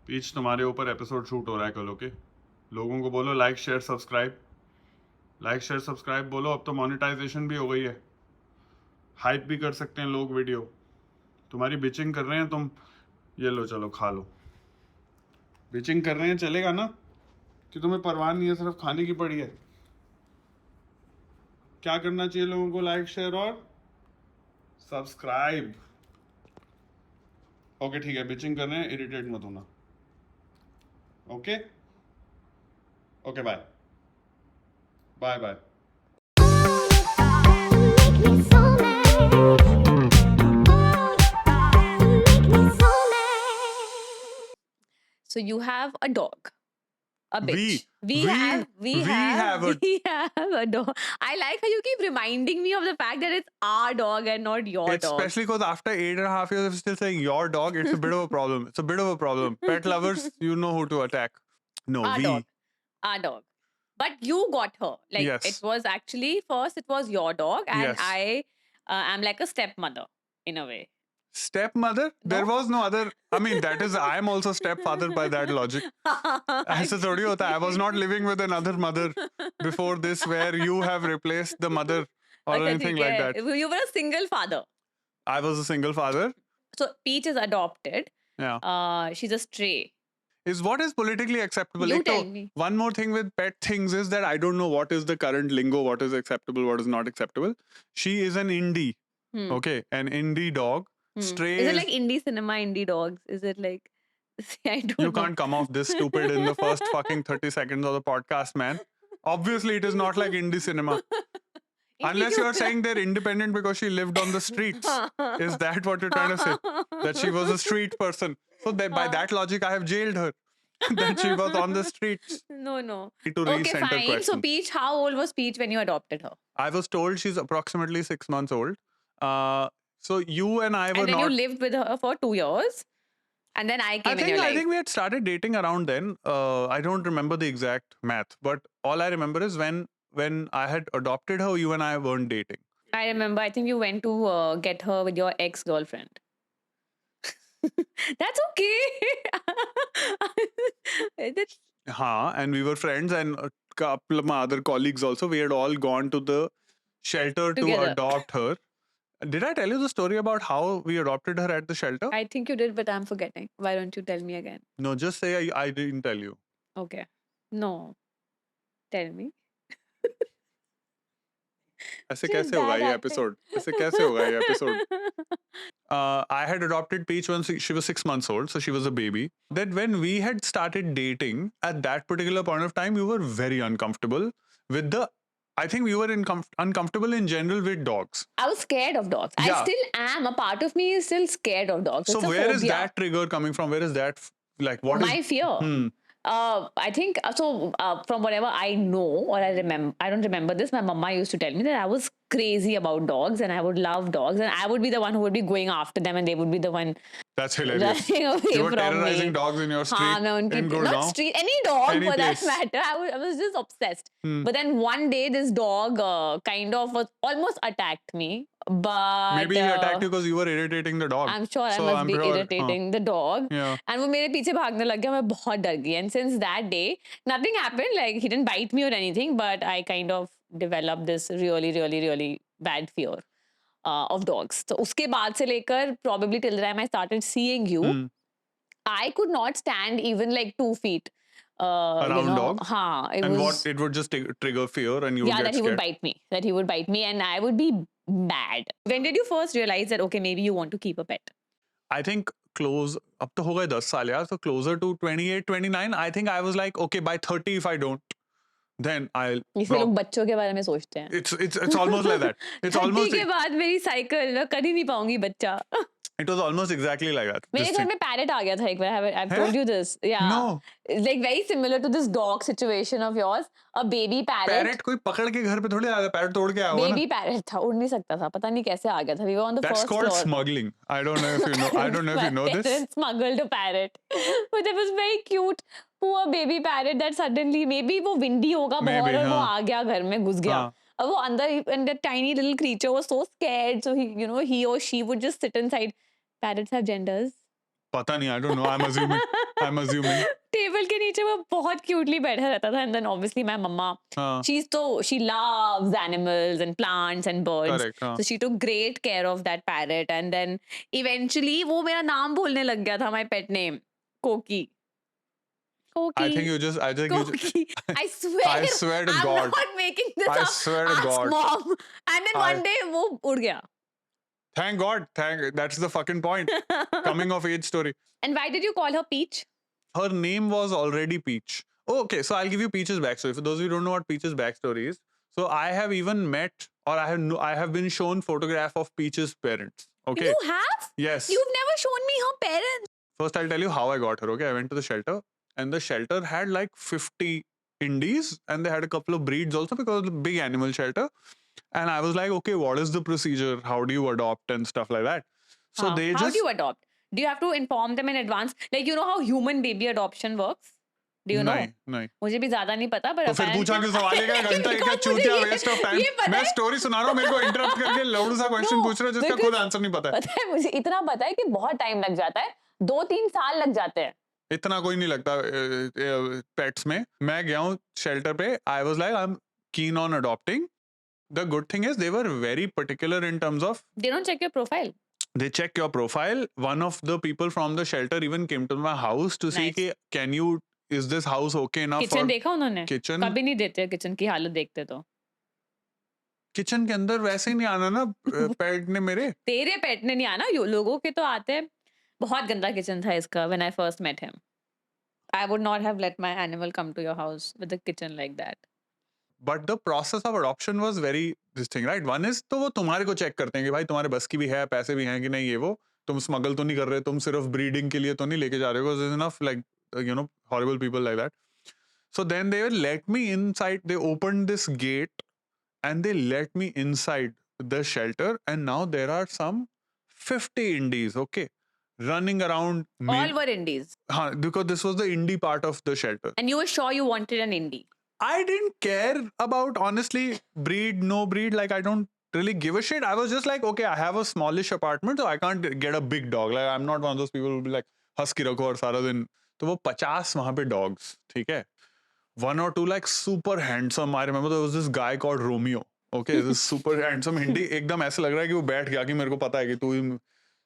Peach तुम्हारे ऊपर episode shoot हो रहा है कल, ओके? लोगों को बोलो like share subscribe, like share subscribe बोलो। अब तो मोनेटाइजेशन भी हो गई है, हाइप भी कर सकते हैं लोग वीडियो। तुम्हारी बिचिंग कर रहे हैं तुम, ये लो चलो खा लो। बिचिंग कर रहे हैं चलेगा ना, कि तुम्हें परवाह नहीं है, सिर्फ खाने की पड़ी है। क्या करना चाहिए लोगों को? लाइक शेयर और सब्सक्राइब। ओके ठीक है, बिचिंग कर रहे हैं, इरिटेट मत होना। Okay okay, bye bye bye. Make me so mad. Make me so mad. So you have a dog, a We- bitch. we have have a dog. I like how you keep reminding me of the fact that it's our dog and not your It's dog. especially because after 8.5 years of still saying your dog, it's a bit of a problem. It's a bit of a problem. Pet lovers, you know who to attack. No, Our we. dog. Our dog. But you got her. Like Yes. it was actually first it was your dog, and Yes. I am like a stepmother in a way. Stepmother? There No? was no other. I mean, that is, I'm also stepfather by that logic. ऐसे थोड़ी होता है. I was not living with another mother before this where you have replaced the mother or अच्छा, anything ठीक like है. that. You were a single father. I was a single father. So Peach is adopted. Yeah. She's a stray. Is what is politically acceptable. You Ek to- tell me. One more thing with pet things is that I don't know what is the current lingo, what is acceptable, what is not acceptable. She is an indie. Hmm. Okay, an indie dog. Hmm. Stray Is it like indie cinema, indie dogs? Is it like I don't you know. can't come off this stupid in the first fucking 30 seconds of the podcast, man. Obviously, it is not like indie cinema. Unless you're saying they're independent because she lived on the streets. Is that what you're trying to say? That she was a street person. So that by that logic, I have jailed her. That she was on the streets. No. To Okay, recenter fine. So question. Peach, how old was Peach when you adopted her? I was told she's approximately 6 months old. So you and I were And then not. you lived with her for 2 years. And then I came in your I life. think we had started dating around then. I don't remember the exact math, but all I remember is when I had adopted her, you and I weren't dating. I remember, I think you went to get her with your ex-girlfriend. That's okay. That's, And we were friends, and a couple of my other colleagues also. We had all gone to the shelter Together. to adopt her. Did I tell you the story about how we adopted her at the shelter? I think you did, but I'm forgetting. Why don't you tell me again? No, just say I didn't tell you. Okay. No. Tell me. ऐसे Just कैसे होगा bad ये acting. episode? ऐसे कैसे होगा ये episode? I had adopted Peach when she was 6 months old, so she was a baby. Then when we had started dating, at that particular point of time, you were very uncomfortable with the. I think we were uncomfortable in general with dogs. I was scared of dogs. I Yeah. still am. A part of me is still scared of dogs. So It's a where is phobia. that trigger coming from? Where is that like what is? My fear. I think so. From whatever I know or I remember, I don't remember this. My mama used to tell me that I was crazy about dogs and I would love dogs and I would be the one who would be going after them and they would be the one That's hilarious. running away You were from terrorizing me. dogs in your street हाँ, मैं उनकी in not Gurgaon. street, any dog Any for place. that matter. I was just obsessed. But then one day this dog kind of was almost attacked me. But Maybe he attacked you because you were irritating the dog. I'm sure So I must I'm be sure, irritating the dog. Yeah. And वो मेरे पीछे भागने लग गया मैं बहुत डर गई. And since that day, nothing happened. Like he didn't bite me or anything, but I kind of developed this really bad fear of dogs. So उसके बाद से लेकर probably till the time I started seeing you, I could not stand even like 2 feet. Around dogs? हाँ, it And was, what it would just trigger fear and you would yeah, get that he scared. would bite me. That he would bite me and I would be bad. When did you first realize that, okay, maybe you want to keep a pet? I think close up to हो गए 10 साल यार, so closer to 28, 29. I think I was like, okay, by 30 if I don't, then I'll. इसलिए लोग बच्चों के बारे में सोचते हैं. It's almost like that. It's 30 almost. के बाद मेरी साइकिल मैं कर ही नहीं पाऊंगी बच्चा. It was almost exactly like that. मेरे this घर thing. में पैरेट आ गया था एक बार. I've told you this. Yeah. No. It's like very similar to this dog situation of yours. A baby parrot. Parrot कोई पकड़ के घर पे थोड़ी आया था. Parrot तोड़ के आया होगा ना. Baby parrot था, उड़ नहीं सकता था. पता नहीं कैसे आ गया था. We were on the That's first called floor. smuggling. I don't know if you know. I don't know if you know My this. parents smuggled a parrot. But it was very cute. Poor baby parrot that suddenly, maybe वो windy होगा बहुत और वो आ गया घर में घुस गया. अब वो अंदर, and the tiny little creature was so scared. So he or she would just sit inside. Parrots have genders. पता नहीं. I don't know. I'm assuming. I'm assuming. Table के नीचे वो बहुत क्यूटली बैठा रहता था, and then obviously my mama, हाँ, she loves animals and plants and birds. correct. हाँ. So she took great care of that parrot, and then eventually वो मेरा नाम बोलने लग गया था, my pet name, Koki. Koki. I think you just. Koki. I swear. I swear to I'm God. not making this I up. swear to Ask God. mom. And then one day वो उड़ गया. Thank God. That's the fucking point. Coming of age story. And why did you call her Peach? Her name was already Peach. Oh, okay, so I'll give you Peach's backstory. For those of you who don't know what Peach's backstory is, so I have even met, or I have been shown photograph of Peach's parents. Okay. You have? Yes. You've never shown me her parents. First, I'll tell you how I got her. Okay, I went to the shelter, and the shelter had like 50 indies, and they had a couple of breeds also because it was a big animal shelter. And I was like, okay, what is the procedure? How do you adopt and stuff like that? So How? they How just do you adopt? Do you have to inform them in advance? Like, you know how human baby adoption works? Do you know? नहीं. मुझे भी ज्यादा नहीं पता, पर तो फिर पूछा क्यों सवाल है, क्या घंटा एक Because चूतिया मुझे वेस्ट ऑफ टाइम. ये पता मैं है- स्टोरी सुना रहा हूँ, मेरे को इंटरप्ट करके लौड़ू सा क्वेश्चन No, पूछ रहे हो जिसका because- खुद आंसर नहीं पता है. पता है, मुझे इतना पता है कि बहुत टाइम लग जाता है, 2-3 साल लग जाते हैं. इतना कोई नहीं लगता पेट्स में. मैं गया हूँ शेल्टर पे. I was like I am keen on adopting. The good thing is they were very particular in terms of They don't check your profile. they check your profile. One of the people from the shelter even came to my house to see Nice. कि can you, is this house okay enough kitchen for देखा उन्होंने? kitchen. कभी नहीं देते kitchen की हालत देखते तो. किचन के अंदर वैसे ही नहीं आना ना पेट ने मेरे. तेरे पेट ने नहीं आना, लोगों के तो आते हैं. बहुत गंदा किचन था इसका when I first met him. I would not have let my animal come to your house with a kitchen like that. But the process of adoption was very this thing, right? One is तो वो तुम्हारे को check करते हैं कि भाई तुम्हारे बस की भी है, पैसे भी हैं कि नहीं, ये वो तुम स्मगल तो नहीं कर रहे, तुम सिर्फ ब्रीडिंग के लिए तो नहीं लेके जा रहे हो. There's enough like horrible people like that. So then they let me inside. They opened this gate and they let me inside the shelter, and now there are some 50 indies, okay, running around me. All were indies. Because this was the indie part of the shelter. And you were sure you wanted an indie. I didn't care about, honestly, breed, no breed. Like, I don't really give a shit. I was just like, okay, I have a smallish apartment, so I can't get a big dog. Like, I'm not one of those people who will be like, husky rakho aur sara din. तो वो 50 वहाँ पे dogs, ठीक है? 1 or 2 like super handsome. I remember there was this guy called Romeo. Okay, this super handsome Hindi. एकदम ऐसे लग रहा है कि वो बैठ गया कि मेरे को पता है कि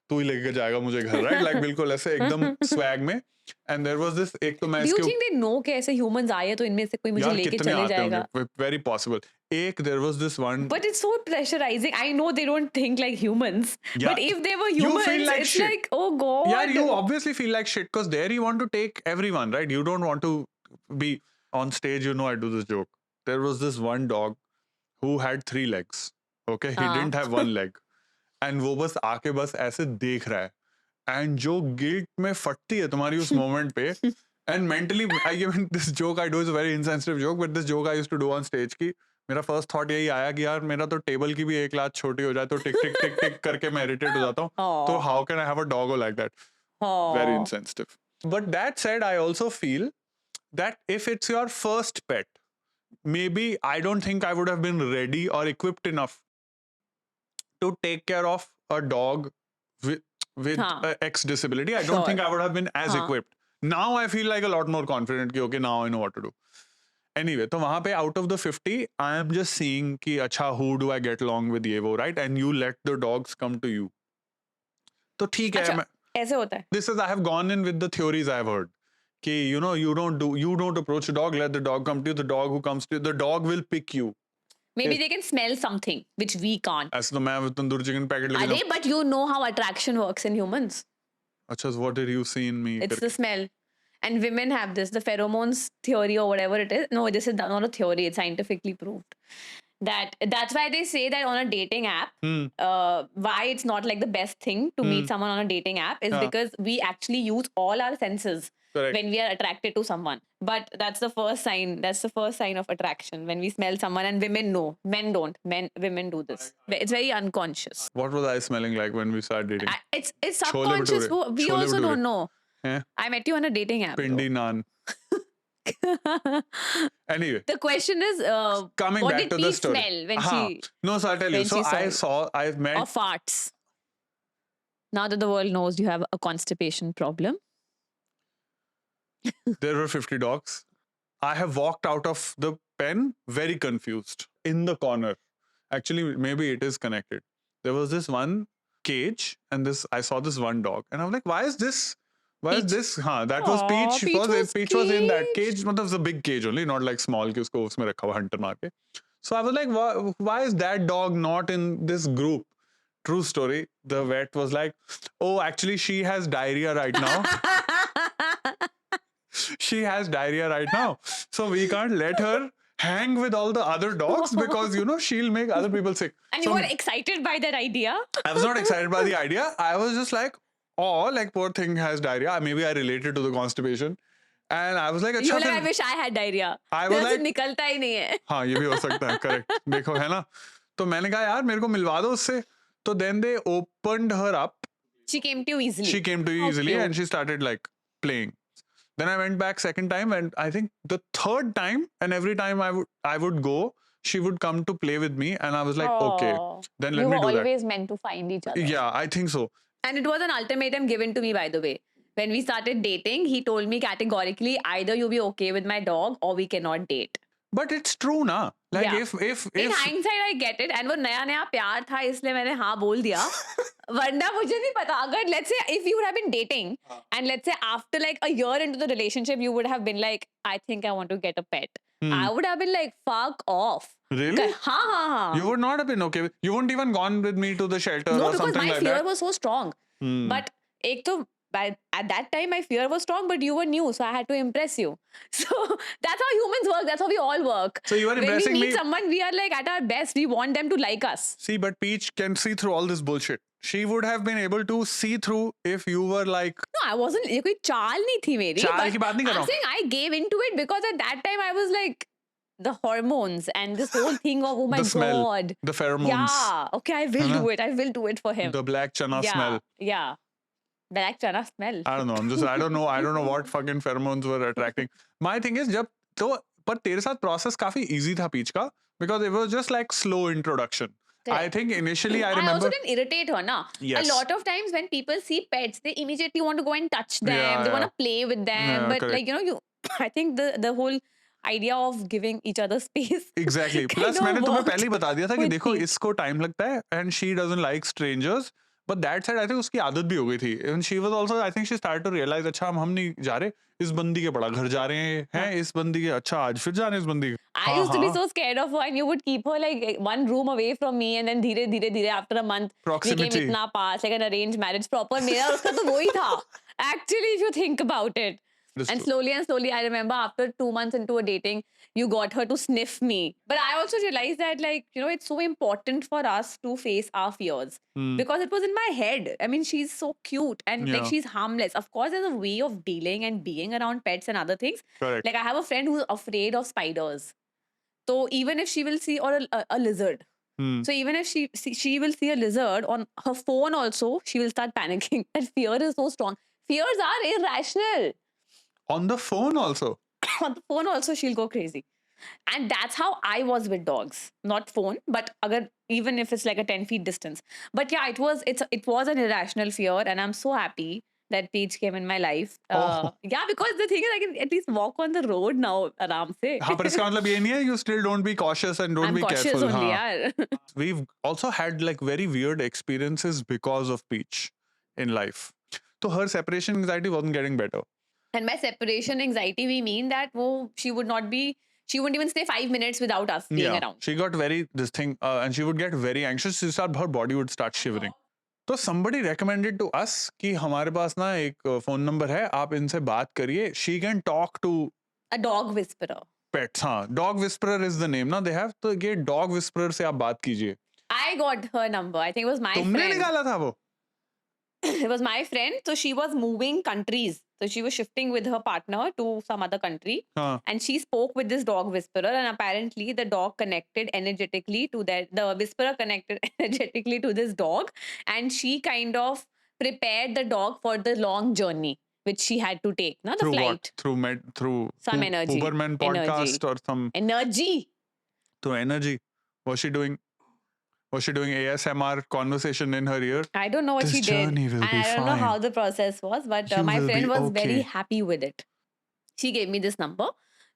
तू ही लेके जाएगा मुझे घर, right? Like बिल्कुल ऐसे एकदम swag में. And there was this, एक तो मैं Do you इसके think they know कि ऐसे humans आए हैं तो इनमें से कोई मुझे यार लेके कितने चले आते जाएगा? होंगे, very possible. एक there was this one. But it's so pressurizing. I know they don't think like humans. Yeah. But if they were You humans, feel like it's shit. like, oh God. Yeah, you obviously feel like shit because there you want to take everyone, right? You don't want to be on stage. You know, I do this joke. There was this one dog who had 3 legs. Okay, he हाँ. didn't have 1 leg, and वो बस आके बस ऐसे देख रहा है. And जो guilt में फटती है तुम्हारी उस moment पे. And mentally, this joke I do is a very insensitive joke, but this joke I used to do on stage की मेरा first thought यही आया कि यार मेरा तो टेबल की भी 1 लात छोटी हो जाए तो टिक टिक टिक टिक करके मैं irritate हो जाता हूँ. Aw. तो how can I have a doggo like that? Very Aw. insensitive. But that said, I also feel that if it's your first pet, maybe I don't think I would have been ready or equipped enough to take care of a dog with हाँ. X disability. I don't Sure. think I would have been as हाँ. equipped. Now I feel like a lot more confident कि okay, now I know what to do. Anyway, तो वहाँ पे out of the 50, I am just seeing कि अच्छा who do I get along with ये वो, right? And you let the dogs come to you. तो ठीक है. अच्छा, ऐसे होता है. This is, I have gone in with the theories I have heard. कि you don't approach a dog, let the dog come to you. The dog who comes to you, the dog will pick you. Maybe Yes. they can smell something which we can't. ऐसे तो मैं tandoori chicken packet लेके Are but you know how attraction works in humans. अच्छा, so what did you see in me? It's the smell. And women have this, the pheromones theory or whatever it is. No, this is not a theory. It's scientifically proved. That's why they say that on a dating app, why it's not like the best thing to meet someone on a dating app is Yeah. because we actually use all our senses Correct. when we are attracted to someone. But that's the first sign. That's the first sign of attraction when we smell someone. And women know, men don't. Women do this. It's very unconscious. What was I smelling like when we started dating? It's Chole subconscious. bhature. We Chole also bhature. don't know. Eh? I met you on a dating app. Pindi naan. Anyway, The question is, coming what back did to P the story. smell when हाँ. she No, so I'll tell you. when So she saw I've met. or farts? Now that the world knows you have a constipation problem, there were 50 dogs. I have walked out of the pen very confused in the corner. Actually, maybe it is connected. There was this one cage, and I saw this one dog, and I was like, why is this? Why is Peach. this? That was Aw, Peach. Peach was was in that caged. cage. मतलब was a big cage only, not like small कि उसको उसमें रखा हुआ hunter मार के. So I was like, why is that dog not in this group? True story. The vet was like, oh, actually, she has diarrhea right now. She has diarrhea right now. So we can't let her hang with all the other dogs because, she'll make other people sick. And So you were excited by that idea? I was not excited by the idea. I was just like, oh, like poor thing has diarrhea. Maybe I related to the constipation. And I was like, You अच्छा were like, I फिर wish I had diarrhea. I was मेरा से like- निकलता ही नहीं है. हाँ ये भी हो सकता है करेक्ट देखो है ना तो मैंने कहा यार मेरे को मिलवा दो उससे तो then they opened her up. She came to you easily. She came to you How easily cute. and she started like playing. Then I went back second time and I think the third time and every time I would go she would come to play with me and I was like okay Aw. then let You me were do that. always meant to find each other. Yeah, I think so. And it was an ultimatum given to me, by the way. When we started dating, he told me categorically, either you be okay with my dog or we cannot date. But it's true na. Like Yeah. if In hindsight, I get it. And वो नया नया प्यार था इसलिए मैंने हाँ बोल दिया. वरना मुझे नहीं पता. अगर let's say if you would have been dating and let's say after like a year into the relationship, you would have been like, I think I want to get a pet. I would have been like, fuck off. Really? हाँ हाँ हाँ. You would not have been okay. You wouldn't even gone with me to the shelter No, or because something my like fear that. was so strong. But एक तो at that time my fear was strong, but you were new, so I had to impress you. So that's how humans work. That's how we all work. So you were When impressing we meet me. someone, we are like at our best. We want them to like us. See, but Peach can see through all this bullshit. She would have been able to see through if you were like No, I wasn't. ये कोई चाल नहीं थी मेरी. चाल but की बात नहीं कर रहा I'm हूँ. saying I gave into it because at that time I was like the hormones and this whole thing of oh my the smell, god. the pheromones, Yeah. Okay, I will do it. I will do it for him. the black chana yeah. smell. Yeah. Black chana smell. I don't know. I don't know what fucking pheromones were attracting. My thing is जब तो पर तेरे साथ process काफी easy था Peach का because it was just like slow introduction. I Correct. think initially I I remember. also didn't irritate her, na. Yes. A lot of times when people see pets, they immediately want to go and touch them. Yeah, they want yeah. to play with them. Yeah, but correct. like I think the whole idea of giving each other space. Exactly. kind Plus of मैंने तुम्हें worked पहले ही बता दिया था कि with देखो me. इसको time लगता है and she doesn't like strangers. But that said, I think उसकी आदत भी हो गई थी. And she was also, I think she started to realize अच्छा हम नहीं जा रहे इस बंदी के बड़ा घर जा रहे हैं इस बंदी के अच्छा आज फिर जा रहे हैं इस बंदी के. I used to be so scared of her, and you would keep her like one room away from me, and then धीरे after a month Proximity. we came इतना पास, like an arranged marriage proper. मेरा और उसका तो वो ही था. Actually, if you think about it. That's And true. slowly, I remember after 2 months into a dating, you got her to sniff me. But I also realized that, like, it's so important for us to face our fears because it was in my head. I mean, she's so cute and like Yeah. she's harmless. Of course, there's a way of dealing and being around pets and other things. Correct. Like, I have a friend who's afraid of spiders. So even if she will see or a lizard. So even if she will see a lizard on her phone also, she will start panicking. That fear is so strong. Fears are irrational. On the phone also. On the phone also she'll go crazy. And that's how I was with dogs. Not phone, but even if it's like a 10 feet distance. But yeah, it was an irrational fear, and I'm so happy that Peach came in my life. Yeah, because the thing is I can at least walk on the road now aram se. हाँ पर इसका मतलब ये नहीं है you still don't be cautious and don't I'm be cautious careful. only, हाँ. yaar. We've also had like very weird experiences because of Peach in life. So her separation anxiety wasn't getting better. And by separation anxiety, we mean that she wouldn't even stay 5 minutes without us being around. She got and she would get very anxious. Her body would start shivering. तो somebody recommended to us कि हमारे पास ना एक phone number है आप इनसे बात करिए. She can talk to A dog whisperer. pets. हाँ, dog whisperer is the name ना they have. तो ये dog whisperer से आप बात कीजिए. I got her number. I think it was my तुमने friend. निकाला था वो? It was my friend. So she was moving countries. So she was shifting with her partner to some other country. हाँ. And she spoke with this dog whisperer. And apparently the dog connected energetically to the whisperer connected energetically to this dog. And she kind of prepared the dog for the long journey which she had to take. The Through flight. what? Through Some energy. Huberman podcast or some Energy. through energy. Was she doing ASMR conversation in her ear? I don't know what This she did. journey will And be I don't know fine. how the process was, but You my will friend be was very okay. happy with it. she gave me this number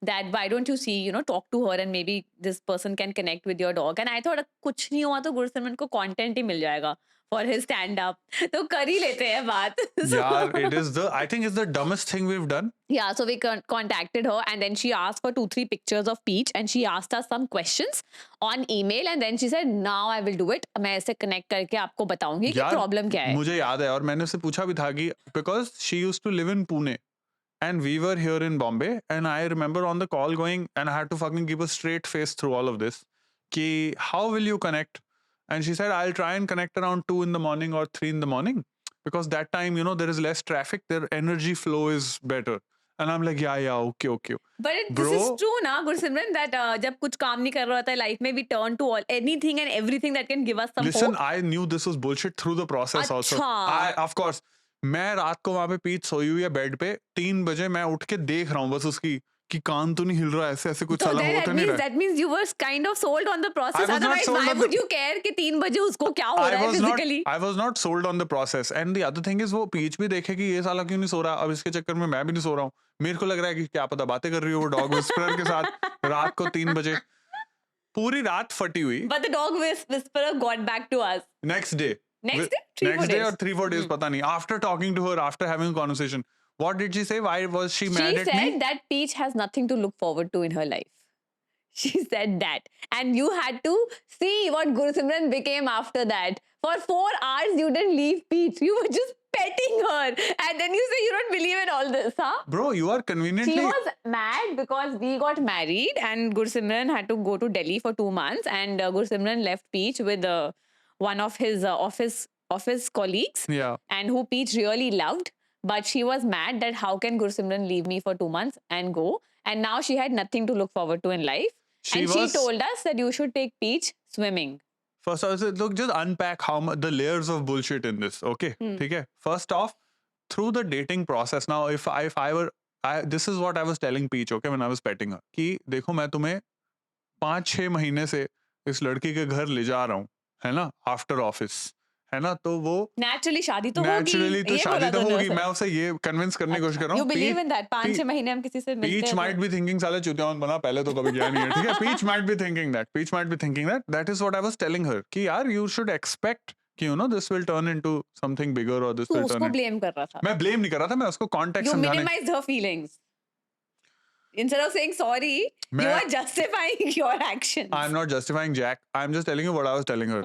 that why don't you see, talk to her and maybe this person can connect with your dog. And I thought कुछ नहीं हुआ तो गुरसिमरन को content ही मिल जाएगा for his stand up. तो कर ही लेते हैं बात. Yeah, I think it's the dumbest thing we've done. Yeah, so we contacted her and then she asked for 2-3 pictures of Peach and she asked us some questions on email and then she said now I will do it. मैं ऐसे connect करके आपको बताऊंगी कि यार, problem क्या है. मुझे याद है और मैंने उससे पूछा भी था कि because she used to live in Pune and we were here in Bombay and I remember on the call going and I had to fucking give a straight face through all of this कि how will you connect? And she said I'll try and connect around 2 in the morning or 3 in the morning because that time there is less traffic, their energy flow is better. And I'm like yeah okay. But this is true ना Gursimran that जब कुछ काम नहीं कर रहा होता है life में we turn to anything and everything that can give us some Listen, hope. I knew this was bullshit through the process also. अच्छा. Of course, मैं रात को वहां पे पीच सोई हुई है बेड पे 3 बजे मैं उठ के देख रहा हूँ बस उसकी कि कान तो नहीं हिल रहा ऐसे कुछ So साला then हो तो नहीं रहा. that means you were kind of sold on the process. I was not Otherwise, sold why on would the- you care कि 3 बजे उसको क्या हो रहा है physically? I was not sold on the process. And the other thing is वो peach भी देखे कि ये साला क्यों नहीं सो रहा. अब इसके चक्कर में मैं भी नहीं सो रहा हूँ. मेरे को लग रहा है कि क्या पता बातें कर रही हो वो डॉग विस्परर के साथ रात को 3 बजे. पूरी रात फटी हुई. But the dog whisperer got back to us. Next day. Next day? 3-4 Next day days. or 3-4 days पता नहीं. After talking to her, after having a conversation, what did she say? Why was she mad She at me? said that Peach has nothing to look forward to in her life. She said that. And you had to see what Gurusimran became after that. For 4 hours, you didn't leave Peach. You were just petting her. And then you say you don't believe in all this, huh? Bro, you are conveniently... She was mad because we got married and Gurusimran had to go to Delhi for 2 months. And Gurusimran left Peach with one of his office colleagues. Yeah. And who Peach really loved. But she was mad that how can Gurusimran leave me for 2 months and go? And now she had nothing to look forward to in life. She told us that you should take Peach swimming. First, I said, look, just unpack the layers of bullshit in this, okay? Okay. First off, through the dating process, now if I were, this is what I was telling Peach, okay, when I was petting her, कि देखो मैं तुम्हें 5-6 महीने से इस लड़की के घर ले जा रहा हूँ, है ना? After office, है ना? तो वो Naturally शादी तो होगी. naturally तो ये शादी बोला तो तूने होगी. उसे. मैं उसे ये convince करने की कोशिश कर रहा हूँ. You believe in that? 5-6 Peach- महीने हम किसी से मिलते Peach हैं. might be thinking साले चुतियान बना पहले तो कभी गया नहीं है, ठीक है? Peach might be thinking that. Peach might be thinking that. That is what I was telling her. कि यार you should expect कि this will turn into something bigger or this तू will turn उसको into... blame कर रहा था. मैं blame नहीं कर रहा था, मैं उसको context You समझाने... minimized her feelings. Instead of saying sorry, you मैं- are justifying your actions. I'm not justifying Jack. I'm just telling you what I was telling her.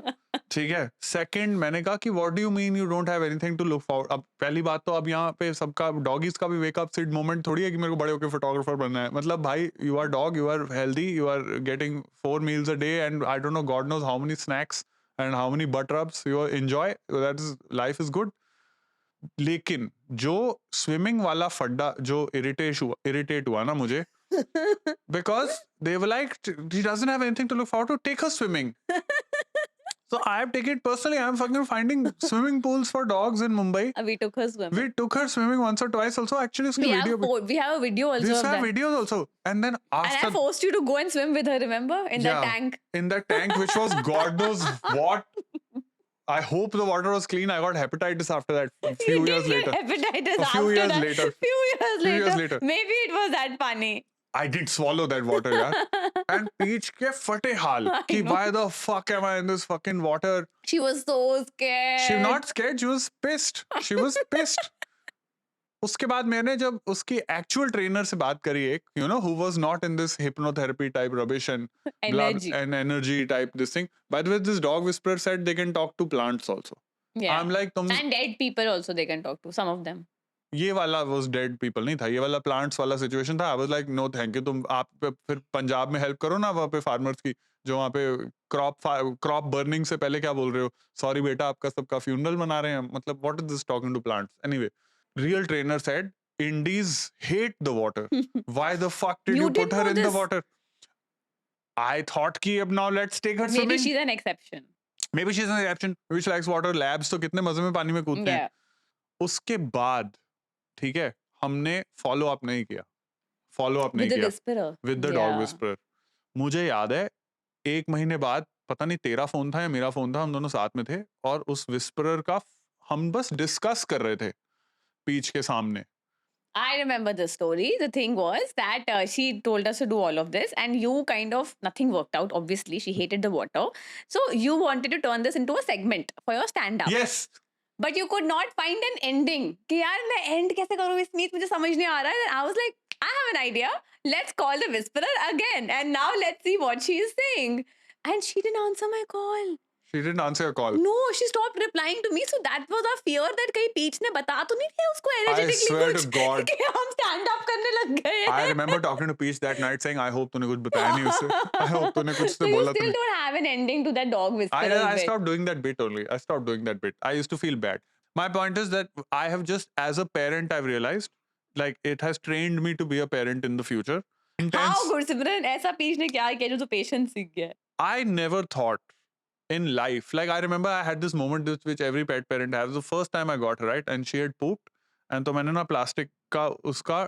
ठीक है. Second, मैंने कहा कि what do you mean you don't have anything to look forward? अब पहली बात तो अब यहाँ पे सबका डॉगीज का भी wake up Sid moment थोड़ी है कि मेरे को बड़े होकर photographer बनना है. मतलब भाई, you are dog, you are healthy, you are getting 4 meals a day and I don't know God knows how many snacks and how many butt rubs you enjoy. That is, life is good. लेकिन जो swimming वाला फड्डा जो irritate हुआ ना मुझे because they were like he doesn't have anything to look forward to, take her swimming. So I have taken it personally. I'm fucking finding swimming pools for dogs in Mumbai. We took her swimming. We took her swimming once or twice also. Actually उसकी video We have a video also we of have that. videos also. And then And after I forced you to go and swim with her, remember? In that Yeah. tank. in that tank which was God knows what. I hope the water was clean. I got hepatitis after that a few You years did later. get hepatitis A few after years that. later. Few years years later. later. Maybe it was that funny. I did swallow that water, yeah. And Peach के फटे हाल I कि know. why the fuck am I in this fucking water? She was so scared. She not scared, she was pissed. She was pissed. उसके बाद मैंने जब उसकी actual trainer से बात करी एक, who was not in this hypnotherapy type rubbish and Energy. and energy type this thing. By the way, this dog whisperer said they can talk to plants also. Yeah. I'm like तुम And dead people also they can talk to, some of them. ये वाला was dead people नहीं था, ये वाला plants वाला situation था. I was like no thank you. तुम आप फिर पंजाब में help करो ना वहाँ पे farmers की जो वहाँ पे crop burning से पहले क्या बोल रहे हो? Sorry बेटा आपका सबका funeral मना रहे हैं. मतलब what is this talking to plants? Anyway, real trainer said Indies hate the water. Why the fuck did You you put didn't her know in the this? water? I thought कि अब now let's take her Maybe swimming. she's an exception. Maybe she's an exception. Maybe she likes water. Labs तो कितने मजे में पानी में कूदते हैं. Yeah. उसके बाद ठीक है हमने फॉलो अप नहीं किया With the whisperer. With the Yeah. Dog whisperer. मुझे याद है 1 महीने बाद पता नहीं तेरा फोन था या मेरा फोन था, हम दोनों साथ में थे और उस विस्परर का हम बस डिस्कस कर रहे थे पीच के सामने I remember the story. The thing was that she told us to do all of this, and you kind of nothing worked out. Obviously, she hated the water, so you wanted to turn this into a segment for your stand-up. Yes. But you could not find an ending. कि यार मैं end कैसे करूँ इसमें मुझे समझ नहीं आ रहा है. And I was like, I have an idea. Let's call the whisperer again, and now let's see what she is saying. And she didn't answer my call. She didn't answer your call. No, she stopped replying to me. So that was our fear that कहीं Peach ने बता तो नहीं दिया उसको I energetically swear to कुछ God. कि हम stand up करने लग गए. I remember talking to Peach that night saying, I hope तूने कुछ बताया नहीं उसे. I hope तूने कुछ So तो you बोला still तूने. don't have an ending to that dog whisperer I bit. stopped doing that bit only. I stopped doing that bit. I used to feel bad. My point is that I have just, as a parent, I've realized, like, it has trained me to be a parent in the future. Intense. How good सिमरन ऐसा Peach ने क्या किया जो तू patience सीख गया? I never thought in life, like, I remember I had this moment which every pet parent has. The first time I got her, right, and she had pooped, and तो मैंने ना plastic का उसका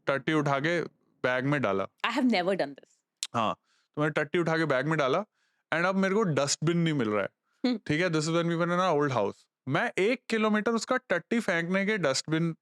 टट्टी उठा के बैग में डाला. I have never done this. हाँ, तो मैंने टट्टी उठा के बैग में डाला, एंड अब मेरे को डस्टबिन नहीं मिल रहा है. ठीक है, this is when we were in our old house. मैं 1 किलोमीटर उसका टट्टी फेंकने के डस्टबिन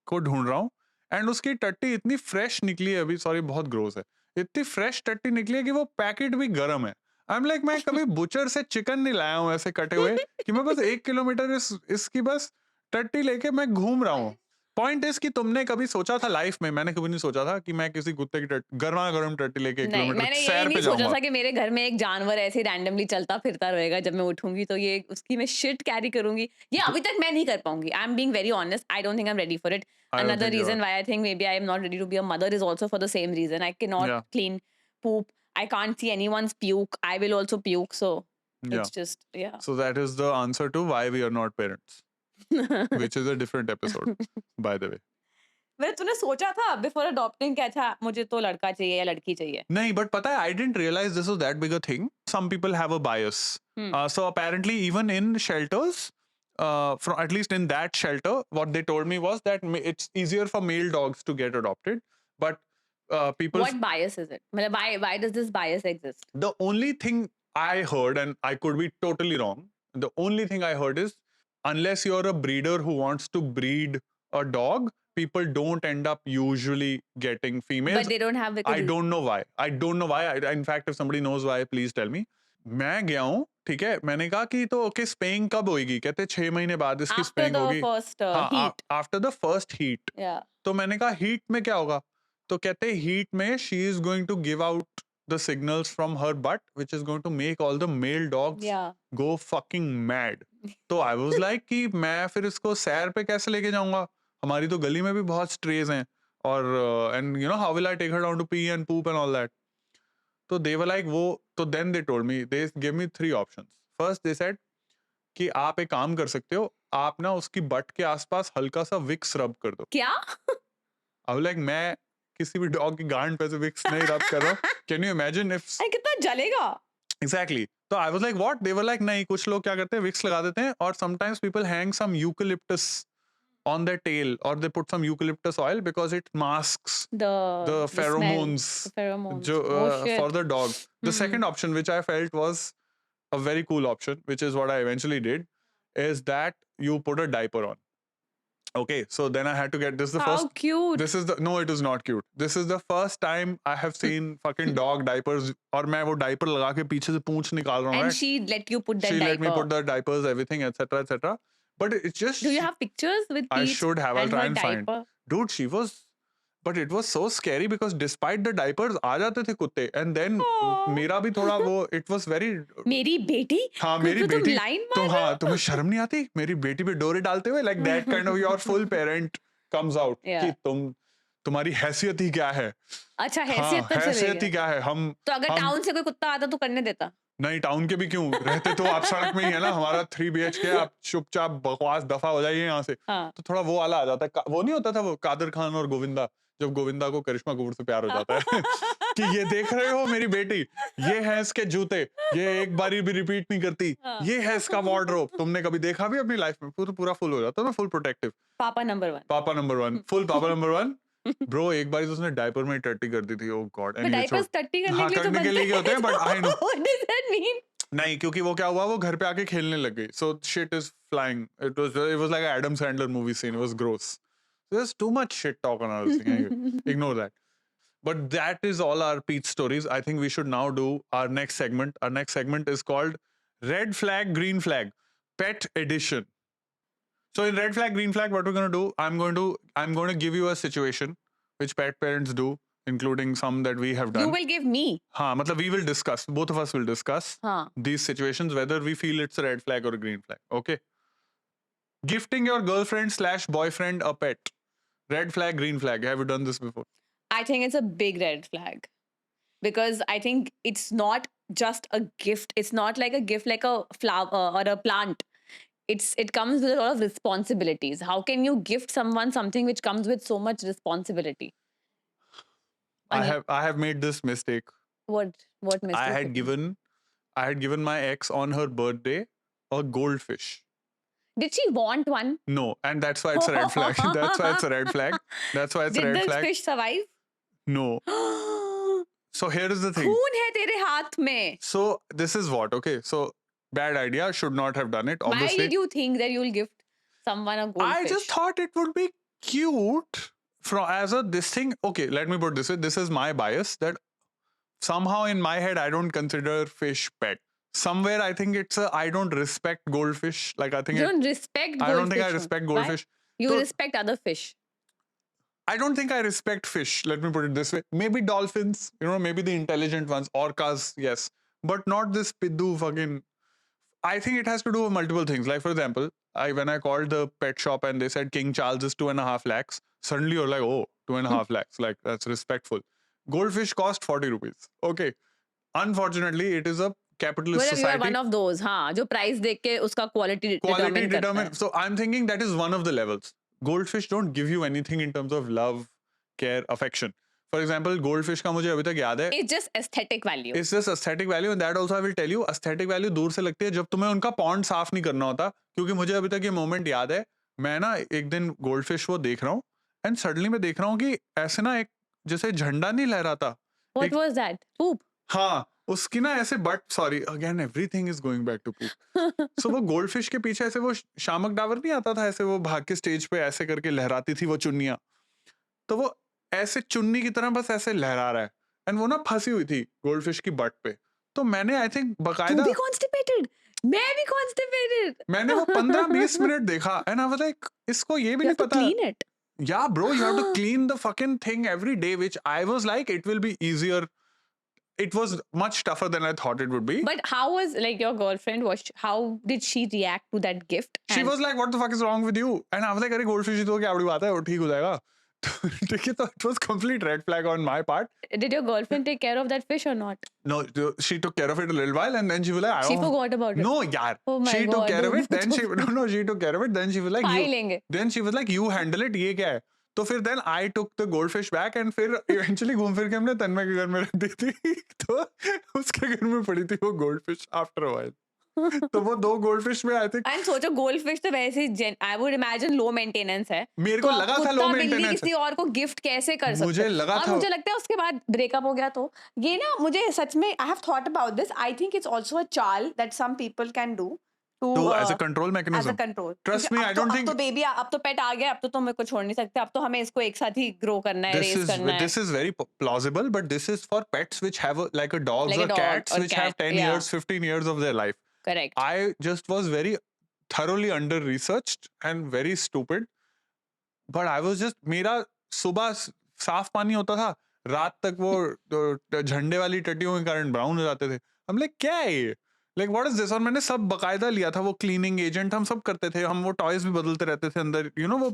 को ढूंढ रहा हूँ, एंड उसकी टट्टी इतनी फ्रेश निकली है अभी, सॉरी बहुत ग्रोस है, इतनी फ्रेश टट्टी निकली है कि वो पैकेट भी गर्म है. आई एम लाइक, मैं कभी बुचर से चिकन नहीं लाया हूँ ऐसे कटे हुए कि मैं बस 1 किलोमीटर इसकी बस टट्टी लेके मैं घूम रहा हूँ. पॉइंट इज कि तुमने कभी सोचा था लाइफ में, मैंने कभी नहीं सोचा था कि मैं किसी कुत्ते की गर्मा गर्म टट्टी लेके 1 नहीं, किलोमीटर मैंने ये सैर नहीं पे सोचा जाऊंगा. था कि मेरे घर में एक जानवर ऐसे रैंडमली चलता फिरता रहेगा जब मैं उठूंगी तो ये उसकी मैं शिट कैरी करूंगी. ये अभी तक मैं नहीं कर पाऊंगी. I am being very honest. I don't think I am ready for it. I don't Another think you reason are. why I think maybe I am not ready to be a mother is also for the same reason. I cannot Yeah. clean poop. I can't see anyone's puke. I will also puke. So Yeah. it's just yeah. So that is the answer to why we are not parents, which is a different episode, by the way. वैसे तूने सोचा था before adopting कि अच्छा मुझे तो लड़का चाहिए या लड़की चाहिए? नहीं, but पता है, I didn't realize this was that big a thing. Some people have a bias. So apparently, even in shelters, from at least in that shelter, what they told me was that it's easier for male dogs to get adopted, but people. What bias is it? मतलब why does this bias exist? The only thing I heard, and I could be totally wrong, the only thing I heard is unless you're a breeder who wants to breed a dog, people don't end up usually getting females. But they don't have the I don't know why. I don't know why. In fact, if somebody knows why, please tell me. मैं गया हूँ, ठीक है, मैंने कहा कि तो okay स्पेइंग कब होगी, कहते 6 महीने बाद इसकी after स्पेइंग the होगी. first हाँ, heat. After the first heat. Yeah. तो मैंने कहा हीट में क्या होगा, तो कहते हीट में she is going to give out the signals from her butt, which is going to make all the male dogs Yeah. go fucking mad. तो I was like कि मैं फिर इसको सैर पे कैसे लेके जाऊंगा, हमारी तो गली में भी बहुत स्ट्रेज हैं, और and you know how will I take her down to pee and poop and all that. तो they were like वो, तो then they told me, they gave me 3 options. First they said कि आप एक काम कर सकते हो, आप ना उसकी बट के आसपास हल्का सा विक्स रब कर दो. क्या? I was like, मैं किसी भी डॉग की गांड पे से विक्स नहीं रब कर रहा हूँ. Can you imagine if अरे कितना जलेगा? exactly. So I was like, what? They were like, नहीं, कुछ लोग क्या करते हैं, विक्स लगा देते हैं, और sometimes people hang some eucalyptus on their tail, or they put some eucalyptus oil because it masks The the smell, pheromones, the pheromones. जो, Oh, shit. for the dog. The Hmm. second option, which I felt was a very cool option, which is what I eventually did, is that you put a diaper on. Okay, so then I had to get this is the How first. cute. This is the no, it is not cute. This is the first time I have seen fucking dog diapers, और मैं वो diaper लगा के पीछे से पूंछ निकाल रहा हूँ. And right? she let you put that She diaper. let me put the diapers, everything, etc., etc. But it's just. Do you have pictures with I Peach should have. I'll and try her and find. diaper? Dude, she was. But it was so scary because despite the diapers, आ जाते थे कुत्ते, and then Aww. मेरा भी थोड़ा वो, it was very. मेरी बेटी? हाँ, मेरी तो तुम बेटी. line तो मार हाँ, रहे हो? तुम्हें शर्म नहीं आती मेरी बेटी पे डोरे डालते हुए, like that kind of your full parent comes out Yeah. कि तुम्हारी हैसियत ही क्या है. अच्छा हाँ, हैसियत तक चले हैसियत ही गए. क्या है. हम तो अगर हम- टाउन से कोई कुत्ता आता तो करने देता? नहीं, टाउन के भी क्यों रहते, तो आप सड़क में ही है ना, हमारा 3 BHK, आप चुपचाप बकवास दफा हो जाइए यहाँ से. हाँ. तो थोड़ा वो वाला आ जाता है. वो नहीं होता था वो कादर खान और गोविंदा, जब गोविंदा को करिश्मा कपूर से प्यार हो जाता है कि ये देख रहे हो मेरी बेटी, ये है इसके जूते, ये एक बारी भी रिपीट नहीं करती, हाँ. ये है इसका वार्डरोब, तुमने कभी देखा भी अपनी लाइफ में. पूरा फुल हो जाता है ना, फुल प्रोटेक्टिव. पापा नंबर 1. पापा नंबर 1, फुल पापा नंबर 1. ब्रो एक बारी तो उसने डायपर में टट्टी कर दी थी. ओ गॉड. But diapers टट्टी करने हाँ, के लिए तो करने के लिए होते हैं, but I know. What does that mean? नहीं, क्योंकि वो क्या हुआ, वो घर पे आके खेलने लग गई. So shit is flying. It was like an Adam Sandler movie scene. It was gross. There's too much shit talk on our thing. Ignore that. But that is all our Pete stories. I think we should now do our next segment. Our next segment is called Red Flag, Green Flag, Pet Edition. So in Red Flag, Green Flag, what we're gonna do? I'm going to give you a situation which pet parents do, including some that we have done. You will give me. हाँ, मतलब we will discuss. Both of us will discuss Huh. these situations, whether we feel it's a red flag or a green flag. Okay. Gifting your girlfriend / boyfriend a pet. Red flag, green flag. Have you done this before? I think it's a big red flag because I think it's not just a gift. It's not like a gift like a flower or a plant. It comes with a lot of responsibilities. How can you gift someone something which comes with so much responsibility? I Ani- have made this mistake. What mistake? I had given my ex on her birthday a goldfish. Did she want one? No, and that's why it's a red flag. That's why it's a red flag. That's why it's a Did red the flag. fish survive? No. So here is the thing. खून है तेरे हाथ में. So this is what, okay. So bad idea. Should not have done it. Why Obviously. did you think that you will gift someone a goldfish? I just thought it would be cute as a this thing. Okay, let me put it this way. This is my bias that somehow in my head I don't consider fish pet. Somewhere I think it's a I don't respect goldfish. Like I think you don't respect goldfish. I don't think I respect Why? goldfish. You So- respect other fish. I don't think I respect fish. Let me put it this way. Maybe dolphins, maybe the intelligent ones, orcas, yes. But not this piddu fucking. I think it has to do with multiple things. Like, for example, when I called the pet shop and they said King Charles is 2.5 lakhs, suddenly you're like, oh, 2.5 lakhs. Like, that's respectful. Goldfish cost 40 rupees. Okay. Unfortunately, it is a capitalist Well, you are society. one of those, हाँ, जो price देख के उसका quality Quality determine करता determine. है. So I'm thinking that is one of the levels. Goldfish don't give you anything in terms of love, care, affection. For example, goldfish का मुझे अभी तक याद है. It's just aesthetic value. It's just aesthetic value, and that also I will tell you, aesthetic value दूर से लगती है जब तुम्हें उनका पॉन्ड साफ नहीं करना होता. क्योंकि मुझे अभी तक ये मोमेंट याद है. मैं ना एक दिन गोल्डफिश वो देख रहा हूँ एंड सडनली मैं देख रहा हूँ कि ऐसे ना एक जैसे झंडा नहीं लहराता. What was that? Poop. हाँ, उसकी ना ऐसे but sorry again everything is going back to poop. So वो गोल्डफिश के पीछे ऐसे वो शामक डावर नहीं आता था, ऐसे वो भाग के स्टेज पे ऐसे करके लहराती थी वो चुन्नियां. तो वो ऐसे चुन्नी की तरह बस ऐसे लहरा रहा है एंड वो ना फंसी हुई थी गोल्डफिश की बट पे. तो मैंने आई थिंक तू बकायदा भी constipated. मैं भी constipated. मैंने वो 15-20 मिनट देखा एंड आई वाज लाइक इसको ये भी You नहीं have to पता. clean it. Yeah, bro, you have to clean the fucking thing every day, which I was like, it will be easier. It was much tougher than I thought it would be. But how was like your girlfriend? How did she react to that gift? She And was like, what the fuck is wrong with you? And I was like, अरे goldfish तो क्या बड़ी बात है, वो ठीक हो जाएगा. ठीक है, तो it was complete red flag on my part. did your girlfriend take care of that fish or not? No, she took care of it a little while and then she was like, I She don't. forgot about it. No, yaar. Oh my she took God, care of it. don't Then she she took care of it. Then she was like, खा ही you. लेंगे. Then she was like, you handle it. ये क्या है? तो फिर then I took the goldfish back and फिर eventually घूम फिर के हमने तन्मय के घर में रख दी थी. तो उसके घर में पड़ी थी वो goldfish after a while. तो वो 2 goldfish में I think And सोचो goldfish तो वैसे ही I would imagine low maintenance है. मेरे तो को आप लगा था कुत्ता low बिल्ली maintenance किसी और को गिफ्ट कैसे कर सकते मुझे हैं? लगा और था- मुझे लगता है उसके बाद ब्रेकअप हो गया तो ये ना मुझे सच में I have thought about this. I think it's also a चाल that some people can do to तो as a control as a mechanism. control. Trust क्योंकि me, अब I तो- don't अब think- तो बेबी अब तो पेट आ गया, अब तो मेरे को छोड़ नहीं सकते, अब तो हमें इसको एक साथ ही ग्रो करना है, रेस करना है. This is very plausible, but this is for pets which have like a dogs Like a or dog cats or which have cat, 10 yeah. years, 15 years of their life. Correct. I just was very thoroughly under researched and very stupid. But I was just मेरा सुबह साफ पानी होता था, रात तक वो झंडे वाली टट्टियों के कारण ब्राउन हो जाते थे. हम लाइक क्या है ये? Like what is this? और मैंने सब बकायदा लिया था, वो क्लीनिंग एजेंट हम सब करते थे, हम वो टॉयज भी बदलते रहते थे अंदर, वो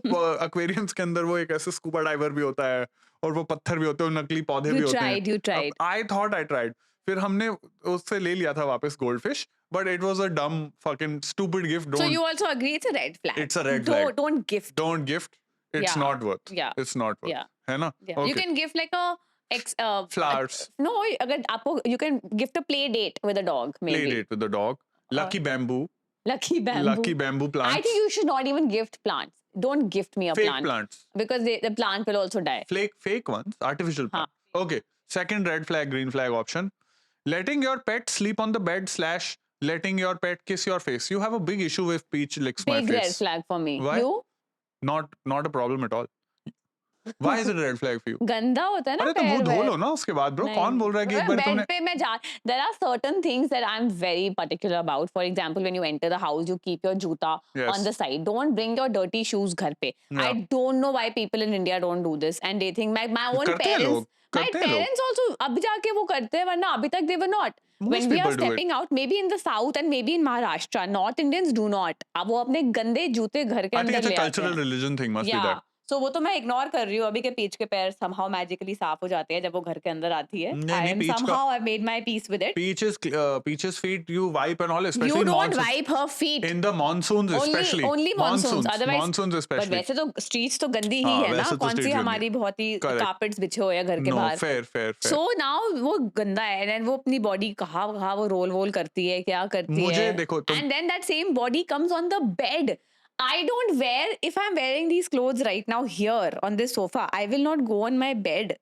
एक्वेरियम्स के अंदर वो एक ऐसे स्कूबा डाइवर भी होता है और वो पत्थर भी होते हैं, नकली पौधे भी You होते हैं. tried, you tried. I thought I tried. फिर हमने उससे ले लिया था वापस goldfish, but it was a dumb fucking stupid gift. So Don't you also agree it's a red flag. It's a red don't, flag. Don't gift. don't gift. It's Yeah. not worth. Yeah. It's not worth. Yeah. है ना? Yeah. Okay. You can gift like a Flowers. No, अगर आपको you can gift a play date with a dog maybe. Play date with the dog. Lucky bamboo. Lucky bamboo. Lucky bamboo plants. I think you should not even gift plants. Don't gift me a fake plant plants. because the plant will also die. Fake ones. Artificial हाँ. plants. Okay. Second red flag, green flag option. Letting your pet sleep on the bed / letting your pet kiss your face. You have a big issue with Peach licks my Big face. red flag for me. Why? You? Not a problem at all. Why is it a red flag for you? गंदा होता है ना अरे तो पैर मुंह धो वैर। लो ना उसके बाद ब्रो. नहीं, कौन बोल रहा है कि एक बार बेड तुमने पे मैं जा there are certain things that I'm very particular about. For example, when you enter the house, you keep your juta Yes. on the side. Don't bring your dirty shoes घर पे. Yeah. I don't know why people in India don't do this and they think my own करते हैं parents लोग, my करते हैं लोग. parents also अब जाके वो करते हैं वरना अभी तक they were not. Most When we are people do it. stepping out, maybe in the south and maybe in Maharashtra, North Indians do not. अब वो अपने गंदे जूते घर के I think अंदर it's a ले आते cultural हैं. religion thing, must be Yeah. that. So वो तो मैं इग्नोर कर रही हूँ अभी के पीच के पैर somehow magically साफ हो जाते हैं जब वो घर के अंदर आती है. नहीं, I नहीं, am पीच का- somehow I've made my peace with it. Peach's feet you wipe and all, especially You in don't monsoons. wipe her feet. In the monsoons especially. Only monsoons. Otherwise, monsoons but especially. वैसे तो streets तो गंदी ही हाँ, है ना. वैसे तो कौन सी streets हमारी गंदी बहुत ही Correct. carpets बिछे हुए हैं घर के No, बाहर. fair. So now वो गंदा है and वो अपनी body कहाँ वो रोल करती है क्या करती मुझे है. देखो तुम And then that same body comes on the bed. I don't wear, if I'm wearing these clothes right now here on this sofa, I will not go on my bed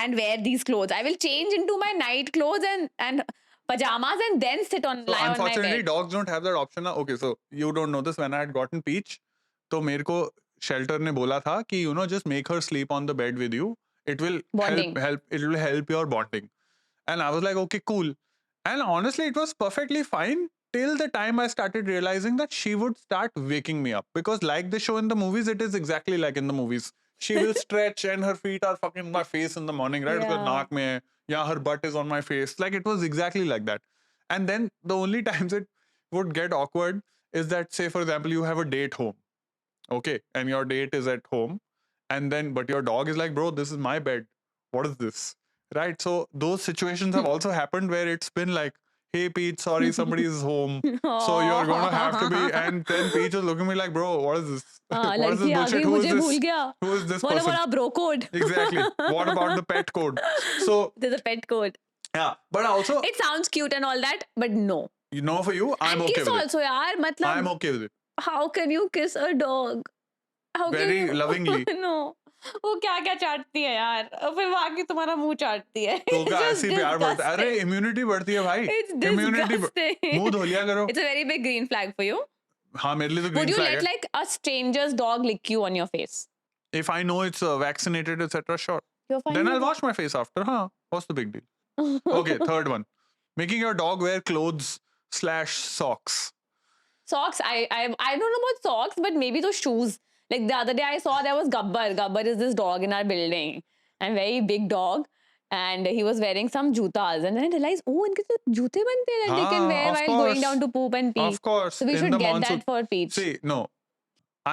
and wear these clothes. I will change into my night clothes and pajamas and then So lie on my unfortunately, bed. dogs don't have that option. ना. Okay, so you don't know this. When I had gotten Peach, तो मेरे को shelter ने बोला था कि just make her sleep on the bed with you. It will Bonding. It will help your bonding. And I was like, okay, cool. And honestly, it was perfectly fine till the time I started realizing that she would start waking me up. Because like the show in the movies, it is exactly like in the movies. She will stretch and her feet are fucking my face in the morning, right? Because Yeah. naak mein hai. Yeah, her butt is on my face. Like it was exactly like that. And then the only times it would get awkward is that, say, for example, you have a date home. Okay. And your date is at home. And then, but your dog is like, bro, this is my bed. What is this? Right. So those situations have also happened where it's been like, hey, Peach, sorry, somebody is home. So you're going to have to be. And then Peach is looking at me like, bro, what is this? हाँ, What is this लड़की आ bullshit? गई Who is मुझे भूल this? गया. Who is this What person? about our bro code? Exactly. What about the pet code? So, There's a pet code. yeah. But also, It sounds cute and all that, but no. you know, for you, I'm and okay kiss with also, yaar. it. मतलब, I'm okay with it. how can you kiss a dog? How Very can you? lovingly. No. वो क्या क्या चाटती है यार और फिर वो आके तुम्हारा मुंह चाटती है. तो It's का just ऐसी प्यार बढ़ता है. अरे disgusting. इम्यूनिटी बढ़ती है भाई. It's Immunity disgusting. मुंह धो लिया करो. It's a very big green flag for you. हाँ, मेरे लिए तो Would green you flag let है. like a stranger's dog lick you on your face? If I know it's vaccinated, etc., sure. You're fine. Then with I'll wash my face after. Huh? What's the big deal? Okay, third one. Making your dog wear clothes / socks. Socks. I don't know about socks, but maybe those shoes. Like the other day, I saw there was Gabbar. Gabbar is this dog in our building, and very big dog. And he was wearing some jutas, and then I realized, oh, इनके तो जूते बनते हैं that they can हाँ, wear of while going course. down to poop and pee. Of course. So we in should the get monsoon. that for Peach. See, no.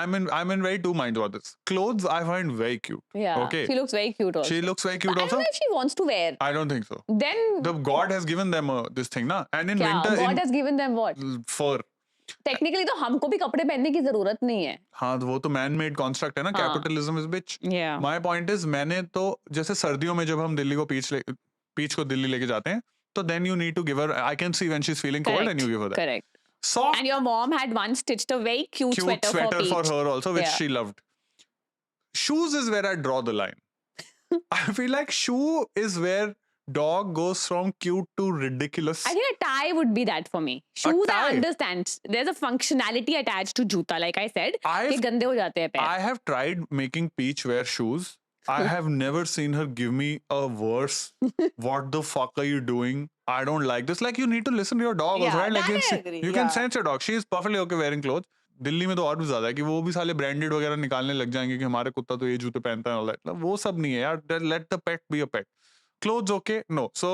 I'm in very two minds about this. Clothes I find very cute. Yeah. Okay. She looks very cute also. She looks very cute But I also. don't know if she wants to wear. I don't think so. Then The God has given them this thing, na. And in क्या? winter, God has given them what? fur. Technically तो हमको भी कपड़े पहनने की जरूरत नहीं है. हाँ, तो वो तो man-made construct है ना. हाँ. Capitalism is bitch. Yeah. My point is, मैंने तो जैसे सर्दियों में जब हम दिल्ली को पीच को दिल्ली लेके जाते हैं, तो then you need to give her. I can see when she's feeling cold, and you give her that. Correct. Sock. And your mom had once stitched a very cute sweater for Peach. for her also, which Yeah. she loved. Shoes is where I draw the line. I feel like shoe is where dog goes from cute to ridiculous. I think a tie would be that for me. Shoes, I tie? understand. There's a functionality attached to juta, like I said. I've- कि गंदे हो जाते हैं पैर. I have tried making Peach wear shoes. I have never seen her give me a verse. What the fuck are you doing? I don't like this. Like you need to listen to your dog, also, Yeah, right? Like that you, I agree, you can yeah. sense your dog. She is perfectly okay wearing clothes. Delhi में तो और भी ज्यादा है कि वो भी साले ब्रांडेड वगैरह निकालने लग जाएंगे कि हमारे कुत्ता तो ये जूते पहनता है all that. वो सब नहीं है यार. Let the pet be a pet. Clothes okay? No. So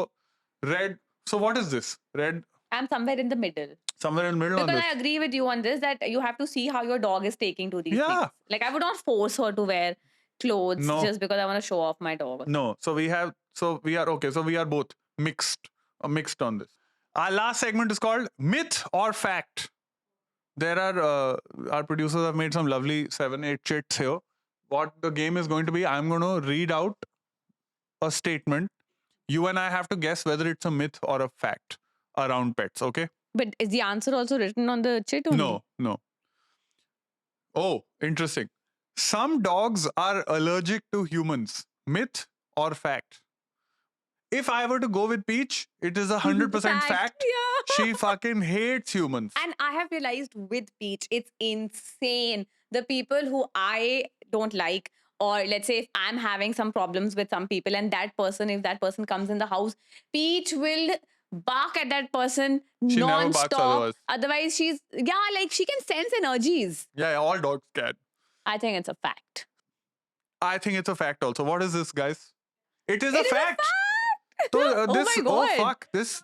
red. So what is this? Red. I'm somewhere in the middle. Somewhere in the middle on Because this. I agree with you on this that you have to see how your dog is taking to these Yeah. things. Like I would not force her to wear clothes No. just because I want to show off my dog. No. So we are okay. So we are both mixed on this. Our last segment is called Myth or Fact. There are our producers have made some lovely 7-8 chits here. What the game is going to be, I'm going to read out a statement. You and I have to guess whether it's a myth or a fact around pets. Okay? But is the answer also written on the chit? Only? No. Oh, interesting. Some dogs are allergic to humans. Myth or fact? If I were to go with Peach, it is 100% fact. Yeah. She fucking hates humans. And I have realized with Peach, it's insane. The people who I don't like or let's say if I'm having some problems with some people and if that person comes in the house, Peach will bark at that person She never barks non-stop. otherwise. Otherwise like she can sense energies. Yeah, all dogs can. I think it's a fact. I think it's a fact also. What is this, guys? It is It a is a fact. fact! So, Oh this, my God. fuck, this.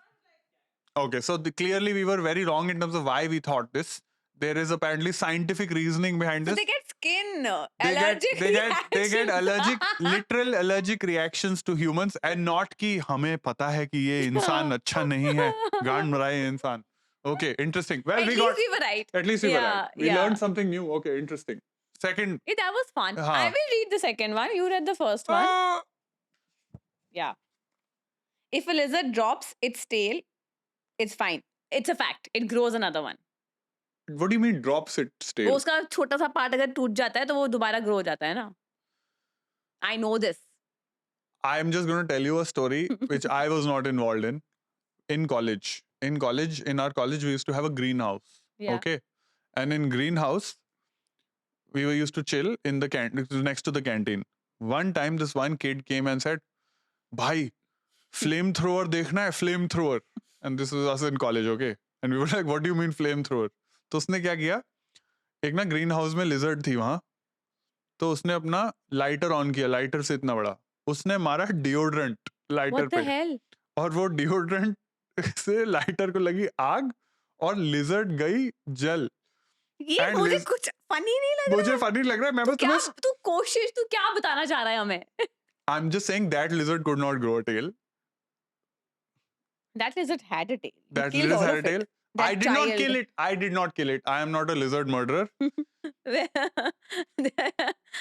Okay, so clearly we were very wrong in terms of why we thought this. There is apparently scientific reasoning behind So this. they get skin They allergic get allergic, reactions. literal allergic reactions to humans, and not कि हमें पता है कि ये इंसान अच्छा नहीं है, गांड मरा ये इंसान. Okay, interesting. Well, At we least got. we were right. At least we were Yeah, right. We yeah. learned something new. Okay, interesting. Second. That was fun. Huh. I will read the second one. You read the first one. Yeah. If a lizard drops its tail, it's fine. It's a fact. It grows another one. What do you mean drops it वो tail? उसका छोटा सा part अगर टूट जाता है तो वो दोबारा ग्रो हो जाता है ना. I know this. I am just going to tell you a story which I was not involved in. In college, in our college, we used to have a greenhouse. Yeah. Okay, and in greenhouse, we were used to chill in the next to the canteen. One time, this one kid came and said, "Bhai, flamethrower देखना है flamethrower." And this was us in college, okay? And we were like, "What do you mean flamethrower?" तो उसने क्या किया? एक ना green house में lizard थी वहां, तो उसने अपना लाइटर ऑन किया, लाइटर से इतना बड़ा, उसने मारा डिओड्रेंट लाइटर What the पे, hell? और वो डिओड्रेंट से लाइटर को लगी आग और लिजर्ड गई जल. ये And मुझे Liz- कुछ फनी नहीं लग मुझे रहा. फनी लग रहा है, मैं बस क्या तुम्हें तू क्या बताना चाह रहा है हमें? I'm just saying that lizard could not grow a tail. That lizard had a tail. He That killed lizard all had a of it. tail. That I did not child. kill it. I did not kill it. I am not a lizard murderer.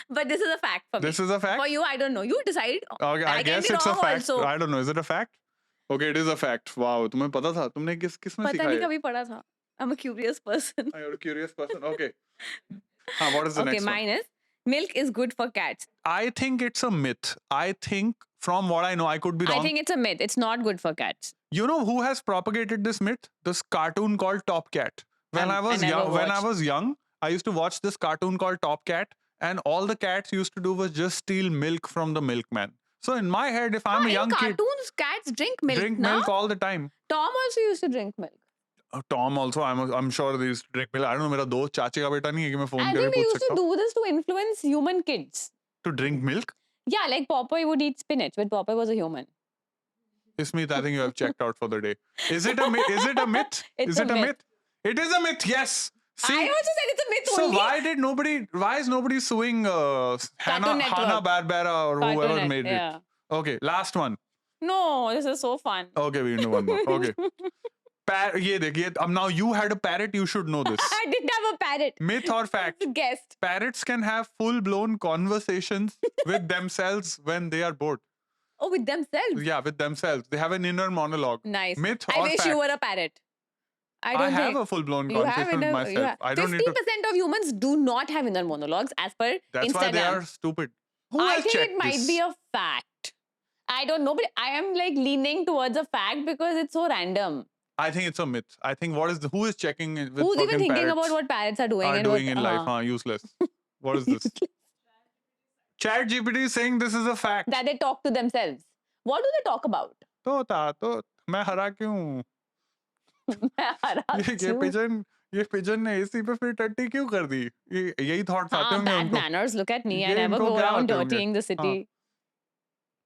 But this is a fact for me. This is a fact. For you, I don't know. You decide. Okay, I I can guess be it's a wrong fact. also. I don't know. Is it a fact? Okay, it is a fact. Wow, तुम्हें पता था? तुमने किस में पता सीखा नहीं ये? कभी पढ़ा था. I'm a curious person. Oh, you're a curious person. Okay. What is the Okay, next one? mine is milk is good for cats. I think it's a myth. I think from what I know, I could be wrong. I think it's a myth. It's not good for cats. You know who has propagated this myth? This cartoon called Top Cat. When I was never young, I used to watch this cartoon called Top Cat, and all the cats used to do was just steal milk from the milkman. So in my head, if I'm a in young kid, cartoons, cats drink milk. drink na? milk all the time. Tom also used to drink milk. Tom also, I'm sure they used to drink milk. I don't know, मेरा दोस्त चाचे का बेटा नहीं है कि मैं I phone करके think they पूछ used to सकता हूँ. do this to influence human kids. To drink milk? Yeah, like Popeye would eat spinach, but Popeye was a human. Ismeet, I think you have checked out for the day. Is it a myth? Is it a myth? It's Is a it a myth. myth? It is a myth. Yes. See, I also said it's a myth so only. why is nobody suing Cartoon Network. Hanna-Barbera or Cartoon whoever Net- made yeah. it? Okay, last one. No, this is so fun. Okay, we do one more. Okay. ये देखिए, now you had a parrot, you should know this. I didn't have a parrot. Myth or fact? It's a guest. Parrots can have full-blown conversations with themselves when they are bored. Oh, with themselves. Yeah, with themselves. They have an inner monologue. Nice. Myth I or wish fact? you were a parrot. I I don't have think. a full-blown You have conversation with inner, myself. I don't 50% need to. of humans do not have inner monologues as per That's Instagram. why they are stupid. Who I has think checked it might this? be a fact. I don't know, but I am like leaning towards a fact because it's so random. I think it's a myth. I think who is checking it with Who's even fucking thinking parrots about what parrots are doing are and doing what, in life? Useless. What is this? Chat GPT is saying this is a fact. that they talk to themselves. What do they talk about? तो मैं हरा क्यों? ये pigeon ने AC पे फिर टट्टी क्यों कर दी? यही थॉट्स आते होंगे bad उनको. manners. Look at me. I ये never इनको go क्या around आते होंगे? dirtying the city.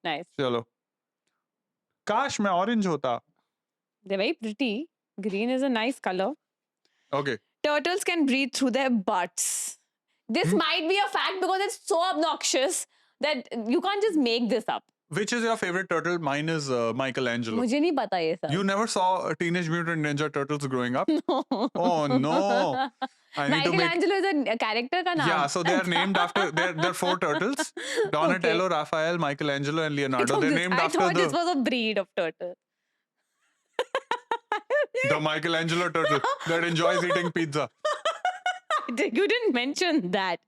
Nice. चलो. काश मैं ऑरेंज होता. They're very pretty. Green is a nice color. Okay. Turtles can breathe through their butts. This might be a fact because it's so obnoxious that you can't just make this up. Which is your favorite turtle? Mine is Michelangelo. मुझे नहीं पता ये सब. You never saw Teenage Mutant Ninja Turtles growing up? Oh no. I need to make Michelangelo is a character का नाम. Yeah, so they are named after they're four turtles. Donatello, Raphael, Michelangelo, and Leonardo. They're named I after thought this the was a breed of turtle. Michelangelo turtle that enjoys eating pizza. You didn't mention that.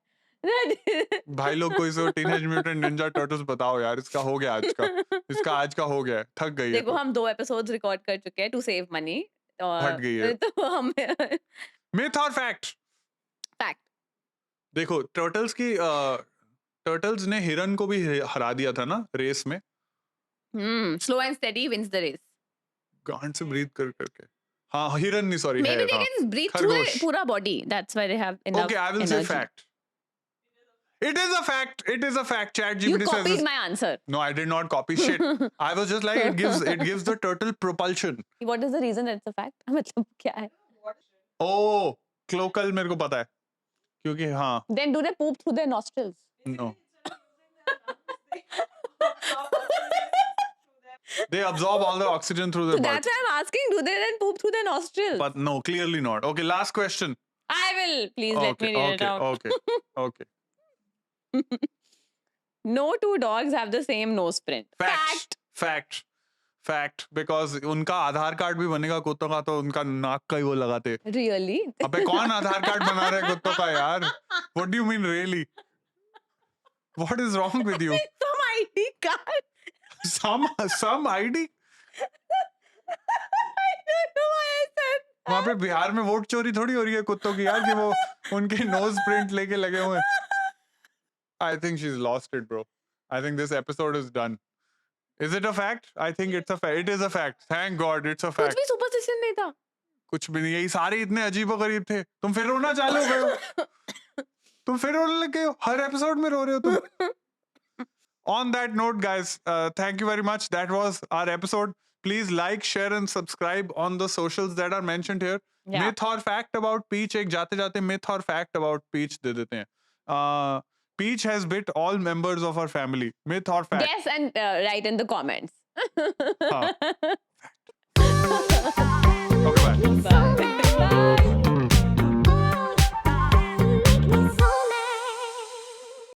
भाई लोग कोई सो teenage mutant Ninja turtles बताओ यार, इसका हो गया आज का. इसका आज का हो गया, थक गई है. देखो हम 2 episodes रिकॉर्ड कर चुके हैं to save money. हट गई है. तो हम Myth or fact? fact. देखो टर्टल्स की टर्टल्स ने हिरन को भी हरा दिया था ना रेस में, Slow and steady wins the race. गांड से ब्रीथ कर करके. हाँ, हिरन नहीं, sorry, Maybe they can breathe through their खरगोश. pura body. That's why they have enough Okay, I will say energy. fact. It is a fact. It is a fact. You ChatGPT says copied this. my answer. No, I did not copy shit. I was just like, it gives the turtle propulsion. What is the reason it's a fact? मतलब क्या है? Oh, cloacal मेरे को पता है. क्योंकि हाँ, Then do they poop through their nostrils? no. They absorb all the oxygen through So their that's butts. why I'm asking. Do they then poop through their nostrils? But no, clearly not. Okay, last question. I will. Please let me read it out. Okay. No two dogs have the same nose print. Fact. Because उनका आधार card भी बनेगा कुत्तों का तो उनका नाक का ही वो लगाते. Really? अबे कौन आधार कार्ड बना रहा है कुत्तों का यार? What do you mean really? What is wrong with you? Some ID card. Some ID? I don't know why I said वहाँ पे बिहार में वोट चोरी थोड़ी हो रही है कुत्तों की यार कि वो उनके नोज प्रिंट लेके लगे हुए हैं. I think she's lost it, bro. I think this episode is done. Is it a fact? I think it's a fact. It is a fact. Thank God, it's a कुछ fact. भी superstition नहीं था. कुछ भी नहीं, यही सारे इतने अजीबोगरीब थे. तुम फिर रोना चालू हो गए हो. तुम फिर रोने लग गए हो. हर एपिसोड में रो रहे हो तुम. On that note, guys, thank you very much. That was our episode. Please like, share, and subscribe on the socials that are mentioned here. Yeah. Myth or fact about Peach. एक जाते जाते myth or fact about Peach दे देते हैं. Peach has bit all members of her family. Myth or fact? Guess and write in the comments. हाँ. Okay, bye. Make me so mad. Bye. Bye.